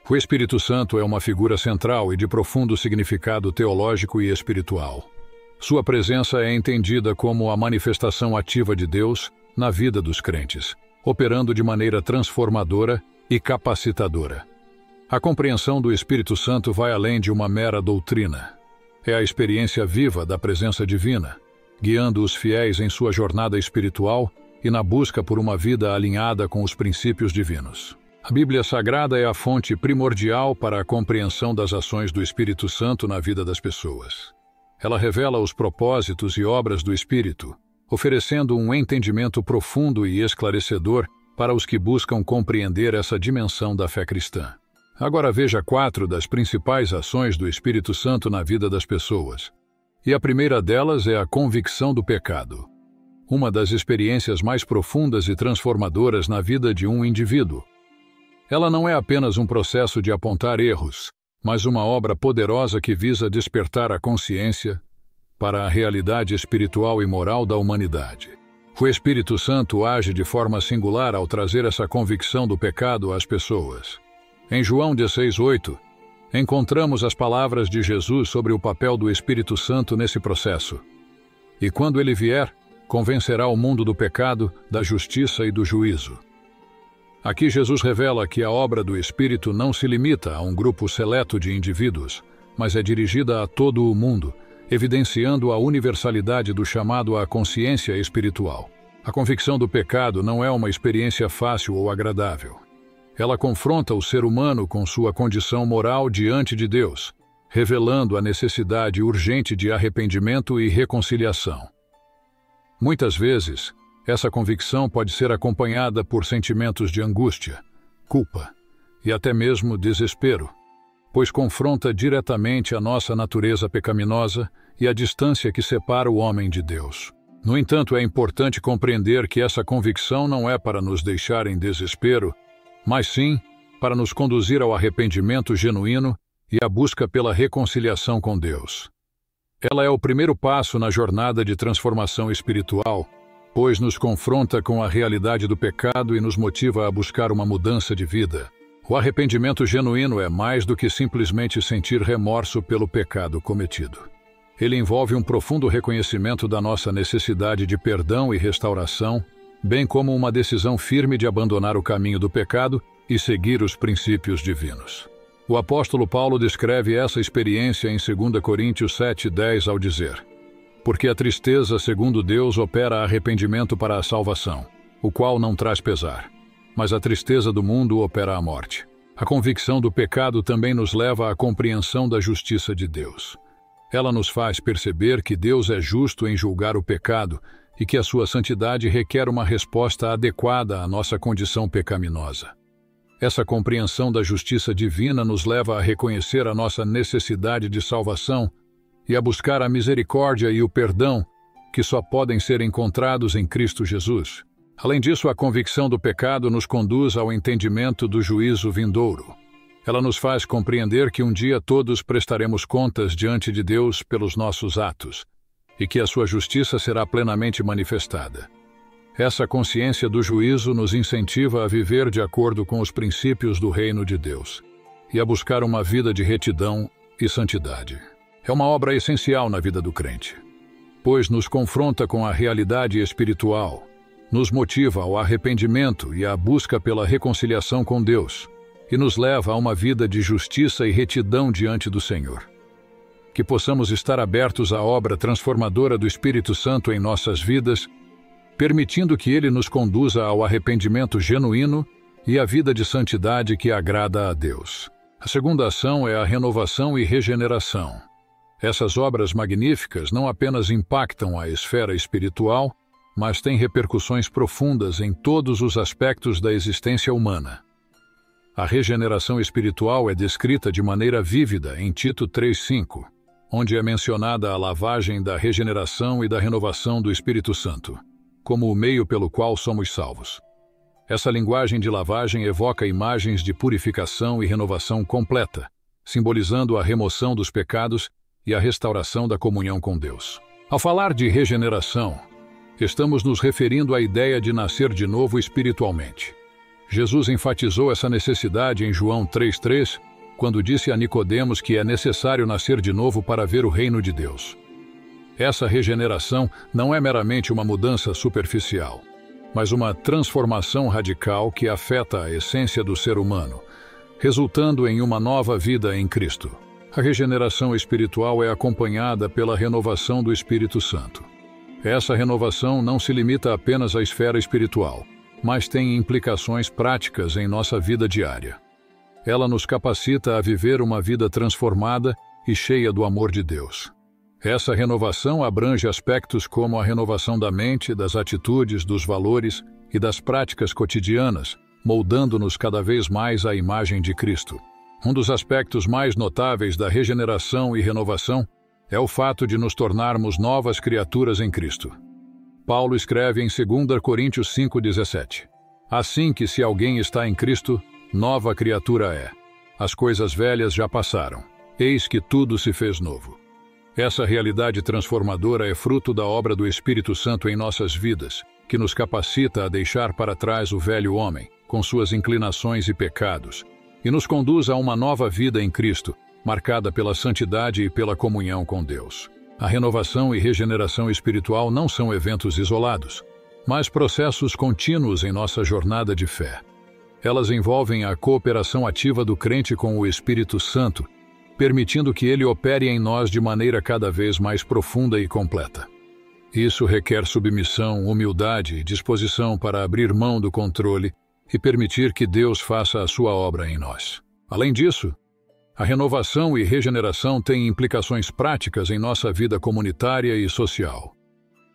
O Espírito Santo é uma figura central e de profundo significado teológico e espiritual. Sua presença é entendida como a manifestação ativa de Deus na vida dos crentes, operando de maneira transformadora e capacitadora. A compreensão do Espírito Santo vai além de uma mera doutrina. É a experiência viva da presença divina, guiando os fiéis em sua jornada espiritual e na busca por uma vida alinhada com os princípios divinos. A Bíblia Sagrada é a fonte primordial para a compreensão das ações do Espírito Santo na vida das pessoas. Ela revela os propósitos e obras do Espírito, oferecendo um entendimento profundo e esclarecedor para os que buscam compreender essa dimensão da fé cristã. Agora veja 4 das principais ações do Espírito Santo na vida das pessoas. E a primeira delas é a convicção do pecado. Uma das experiências mais profundas e transformadoras na vida de um indivíduo. Ela não é apenas um processo de apontar erros, mas uma obra poderosa que visa despertar a consciência para a realidade espiritual e moral da humanidade. O Espírito Santo age de forma singular ao trazer essa convicção do pecado às pessoas. Em João 16:8, encontramos as palavras de Jesus sobre o papel do Espírito Santo nesse processo. E quando ele vier, convencerá o mundo do pecado, da justiça e do juízo. Aqui Jesus revela que a obra do Espírito não se limita a um grupo seleto de indivíduos, mas é dirigida a todo o mundo, evidenciando a universalidade do chamado à consciência espiritual. A convicção do pecado não é uma experiência fácil ou agradável. Ela confronta o ser humano com sua condição moral diante de Deus, revelando a necessidade urgente de arrependimento e reconciliação. Muitas vezes, essa convicção pode ser acompanhada por sentimentos de angústia, culpa e até mesmo desespero, pois confronta diretamente a nossa natureza pecaminosa e a distância que separa o homem de Deus. No entanto, é importante compreender que essa convicção não é para nos deixar em desespero, mas sim para nos conduzir ao arrependimento genuíno e à busca pela reconciliação com Deus. Ela é o primeiro passo na jornada de transformação espiritual, pois nos confronta com a realidade do pecado e nos motiva a buscar uma mudança de vida. O arrependimento genuíno é mais do que simplesmente sentir remorso pelo pecado cometido. Ele envolve um profundo reconhecimento da nossa necessidade de perdão e restauração, bem como uma decisão firme de abandonar o caminho do pecado e seguir os princípios divinos. O apóstolo Paulo descreve essa experiência em 2 Coríntios 7:10 ao dizer: porque a tristeza, segundo Deus, opera arrependimento para a salvação, o qual não traz pesar, mas a tristeza do mundo opera a morte. A convicção do pecado também nos leva à compreensão da justiça de Deus. Ela nos faz perceber que Deus é justo em julgar o pecado e que a sua santidade requer uma resposta adequada à nossa condição pecaminosa. Essa compreensão da justiça divina nos leva a reconhecer a nossa necessidade de salvação e a buscar a misericórdia e o perdão que só podem ser encontrados em Cristo Jesus. Além disso, a convicção do pecado nos conduz ao entendimento do juízo vindouro. Ela nos faz compreender que um dia todos prestaremos contas diante de Deus pelos nossos atos e que a sua justiça será plenamente manifestada. Essa consciência do juízo nos incentiva a viver de acordo com os princípios do reino de Deus e a buscar uma vida de retidão e santidade. É uma obra essencial na vida do crente, pois nos confronta com a realidade espiritual, nos motiva ao arrependimento e à busca pela reconciliação com Deus, e nos leva a uma vida de justiça e retidão diante do Senhor. Que possamos estar abertos à obra transformadora do Espírito Santo em nossas vidas, permitindo que ele nos conduza ao arrependimento genuíno e à vida de santidade que agrada a Deus. A segunda ação é a renovação e regeneração. Essas obras magníficas não apenas impactam a esfera espiritual, mas têm repercussões profundas em todos os aspectos da existência humana. A regeneração espiritual é descrita de maneira vívida em Tito 3:5, onde é mencionada a lavagem da regeneração e da renovação do Espírito Santo, como o meio pelo qual somos salvos. Essa linguagem de lavagem evoca imagens de purificação e renovação completa, simbolizando a remoção dos pecados e a restauração da comunhão com Deus. Ao falar de regeneração, estamos nos referindo à ideia de nascer de novo espiritualmente. Jesus enfatizou essa necessidade em João 3,3, quando disse a Nicodemos que é necessário nascer de novo para ver o reino de Deus. Essa regeneração não é meramente uma mudança superficial, mas uma transformação radical que afeta a essência do ser humano, resultando em uma nova vida em Cristo. A regeneração espiritual é acompanhada pela renovação do Espírito Santo. Essa renovação não se limita apenas à esfera espiritual, mas tem implicações práticas em nossa vida diária. Ela nos capacita a viver uma vida transformada e cheia do amor de Deus. Essa renovação abrange aspectos como a renovação da mente, das atitudes, dos valores e das práticas cotidianas, moldando-nos cada vez mais à imagem de Cristo. Um dos aspectos mais notáveis da regeneração e renovação é o fato de nos tornarmos novas criaturas em Cristo. Paulo escreve em 2 Coríntios 5,17: Assim que se alguém está em Cristo, nova criatura é. As coisas velhas já passaram. Eis que tudo se fez novo. Essa realidade transformadora é fruto da obra do Espírito Santo em nossas vidas, que nos capacita a deixar para trás o velho homem, com suas inclinações e pecados, e nos conduz a uma nova vida em Cristo, marcada pela santidade e pela comunhão com Deus. A renovação e regeneração espiritual não são eventos isolados, mas processos contínuos em nossa jornada de fé. Elas envolvem a cooperação ativa do crente com o Espírito Santo, permitindo que ele opere em nós de maneira cada vez mais profunda e completa. Isso requer submissão, humildade e disposição para abrir mão do controle e permitir que Deus faça a sua obra em nós. Além disso, a renovação e regeneração têm implicações práticas em nossa vida comunitária e social.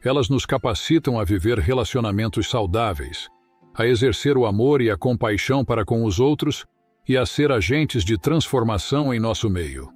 Elas nos capacitam a viver relacionamentos saudáveis, a exercer o amor e a compaixão para com os outros e a ser agentes de transformação em nosso meio.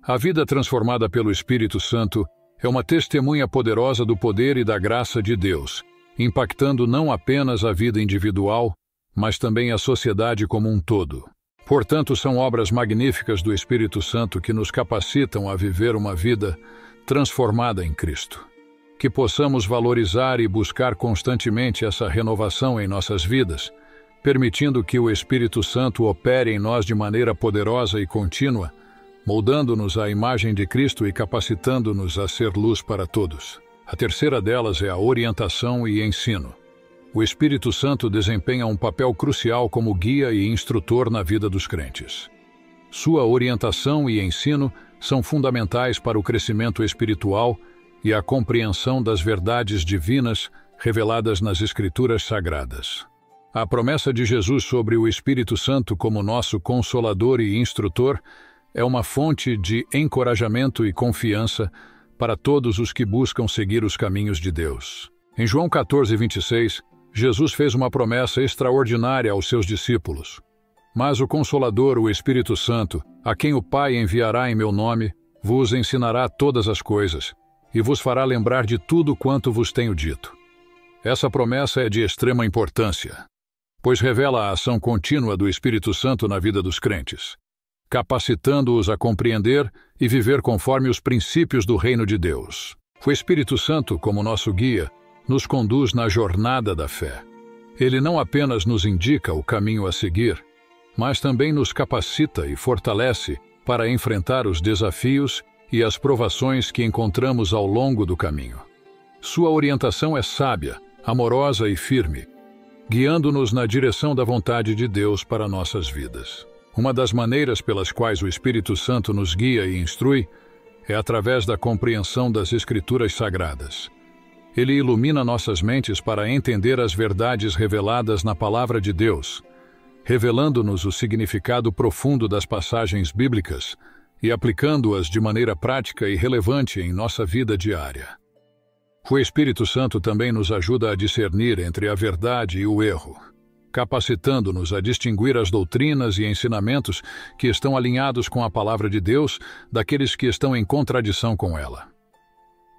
A vida transformada pelo Espírito Santo é uma testemunha poderosa do poder e da graça de Deus, impactando não apenas a vida individual, mas também a sociedade como um todo. Portanto, são obras magníficas do Espírito Santo que nos capacitam a viver uma vida transformada em Cristo. Que possamos valorizar e buscar constantemente essa renovação em nossas vidas, permitindo que o Espírito Santo opere em nós de maneira poderosa e contínua, moldando-nos à imagem de Cristo e capacitando-nos a ser luz para todos. A terceira delas é a orientação e ensino. O Espírito Santo desempenha um papel crucial como guia e instrutor na vida dos crentes. Sua orientação e ensino são fundamentais para o crescimento espiritual e a compreensão das verdades divinas reveladas nas Escrituras Sagradas. A promessa de Jesus sobre o Espírito Santo como nosso Consolador e Instrutor é uma fonte de encorajamento e confiança para todos os que buscam seguir os caminhos de Deus. Em João 14:26, Jesus fez uma promessa extraordinária aos seus discípulos. Mas o Consolador, o Espírito Santo, a quem o Pai enviará em meu nome, vos ensinará todas as coisas e vos fará lembrar de tudo quanto vos tenho dito. Essa promessa é de extrema importância, pois revela a ação contínua do Espírito Santo na vida dos crentes, capacitando-os a compreender e viver conforme os princípios do reino de Deus. O Espírito Santo, como nosso guia, nos conduz na jornada da fé. Ele não apenas nos indica o caminho a seguir, mas também nos capacita e fortalece para enfrentar os desafios e as provações que encontramos ao longo do caminho. Sua orientação é sábia, amorosa e firme, guiando-nos na direção da vontade de Deus para nossas vidas. Uma das maneiras pelas quais o Espírito Santo nos guia e instrui é através da compreensão das Escrituras Sagradas. Ele ilumina nossas mentes para entender as verdades reveladas na Palavra de Deus, revelando-nos o significado profundo das passagens bíblicas e aplicando-as de maneira prática e relevante em nossa vida diária. O Espírito Santo também nos ajuda a discernir entre a verdade e o erro, capacitando-nos a distinguir as doutrinas e ensinamentos que estão alinhados com a Palavra de Deus daqueles que estão em contradição com ela.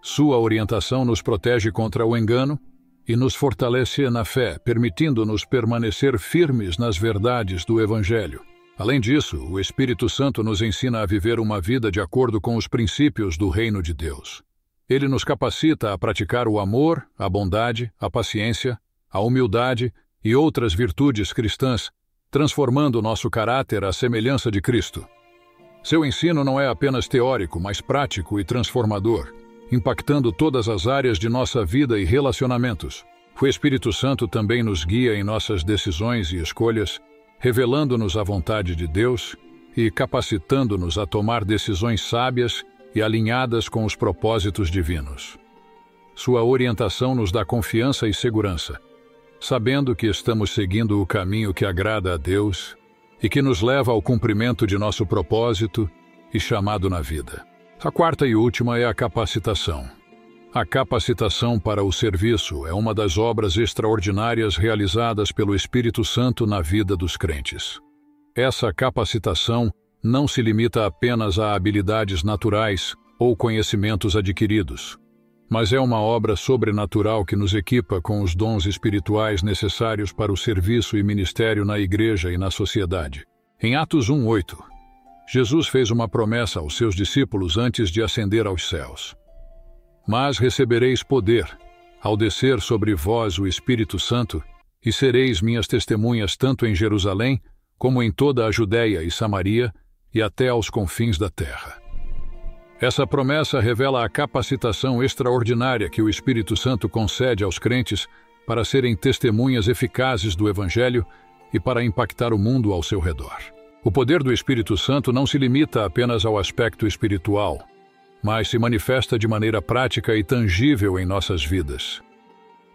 Sua orientação nos protege contra o engano e nos fortalece na fé, permitindo-nos permanecer firmes nas verdades do Evangelho. Além disso, o Espírito Santo nos ensina a viver uma vida de acordo com os princípios do reino de Deus. Ele nos capacita a praticar o amor, a bondade, a paciência, a humildade e outras virtudes cristãs, transformando nosso caráter à semelhança de Cristo. Seu ensino não é apenas teórico, mas prático e transformador, impactando todas as áreas de nossa vida e relacionamentos. O Espírito Santo também nos guia em nossas decisões e escolhas, revelando-nos a vontade de Deus e capacitando-nos a tomar decisões sábias e alinhadas com os propósitos divinos. Sua orientação nos dá confiança e segurança, sabendo que estamos seguindo o caminho que agrada a Deus e que nos leva ao cumprimento de nosso propósito e chamado na vida. A quarta e última é a capacitação. A capacitação para o serviço é uma das obras extraordinárias realizadas pelo Espírito Santo na vida dos crentes. Essa capacitação não se limita apenas a habilidades naturais ou conhecimentos adquiridos, mas é uma obra sobrenatural que nos equipa com os dons espirituais necessários para o serviço e ministério na igreja e na sociedade. Em Atos 1:8, Jesus fez uma promessa aos seus discípulos antes de ascender aos céus. Mas recebereis poder, ao descer sobre vós o Espírito Santo, e sereis minhas testemunhas tanto em Jerusalém, como em toda a Judéia e Samaria, e até aos confins da terra. Essa promessa revela a capacitação extraordinária que o Espírito Santo concede aos crentes para serem testemunhas eficazes do Evangelho e para impactar o mundo ao seu redor. O poder do Espírito Santo não se limita apenas ao aspecto espiritual, mas se manifesta de maneira prática e tangível em nossas vidas.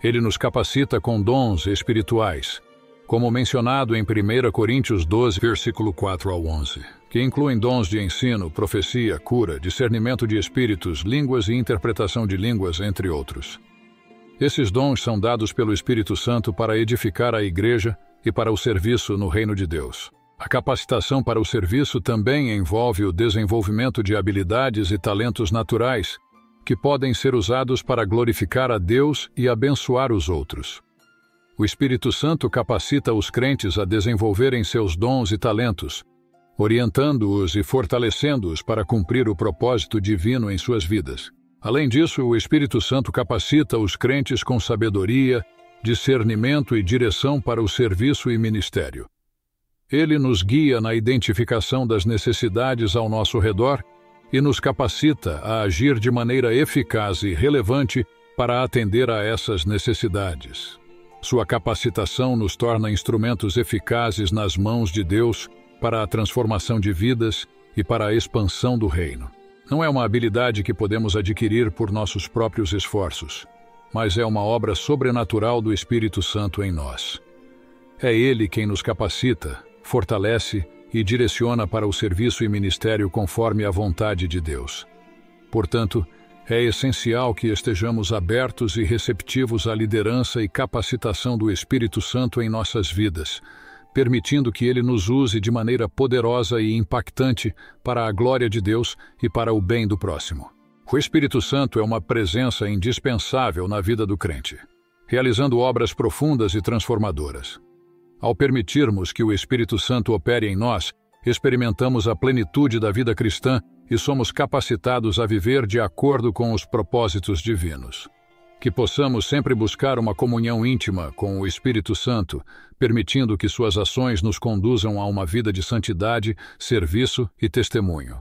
Ele nos capacita com dons espirituais, como mencionado em 1 Coríntios 12, versículo 4 ao 11, que incluem dons de ensino, profecia, cura, discernimento de espíritos, línguas e interpretação de línguas, entre outros. Esses dons são dados pelo Espírito Santo para edificar a igreja e para o serviço no reino de Deus. A capacitação para o serviço também envolve o desenvolvimento de habilidades e talentos naturais que podem ser usados para glorificar a Deus e abençoar os outros. O Espírito Santo capacita os crentes a desenvolverem seus dons e talentos, orientando-os e fortalecendo-os para cumprir o propósito divino em suas vidas. Além disso, o Espírito Santo capacita os crentes com sabedoria, discernimento e direção para o serviço e ministério. Ele nos guia na identificação das necessidades ao nosso redor e nos capacita a agir de maneira eficaz e relevante para atender a essas necessidades. Sua capacitação nos torna instrumentos eficazes nas mãos de Deus para a transformação de vidas e para a expansão do reino. Não é uma habilidade que podemos adquirir por nossos próprios esforços, mas é uma obra sobrenatural do Espírito Santo em nós. É Ele quem nos capacita, fortalece e direciona para o serviço e ministério conforme a vontade de Deus. Portanto, é essencial que estejamos abertos e receptivos à liderança e capacitação do Espírito Santo em nossas vidas, permitindo que Ele nos use de maneira poderosa e impactante para a glória de Deus e para o bem do próximo. O Espírito Santo é uma presença indispensável na vida do crente, realizando obras profundas e transformadoras. Ao permitirmos que o Espírito Santo opere em nós, experimentamos a plenitude da vida cristã e somos capacitados a viver de acordo com os propósitos divinos. Que possamos sempre buscar uma comunhão íntima com o Espírito Santo, permitindo que suas ações nos conduzam a uma vida de santidade, serviço e testemunho.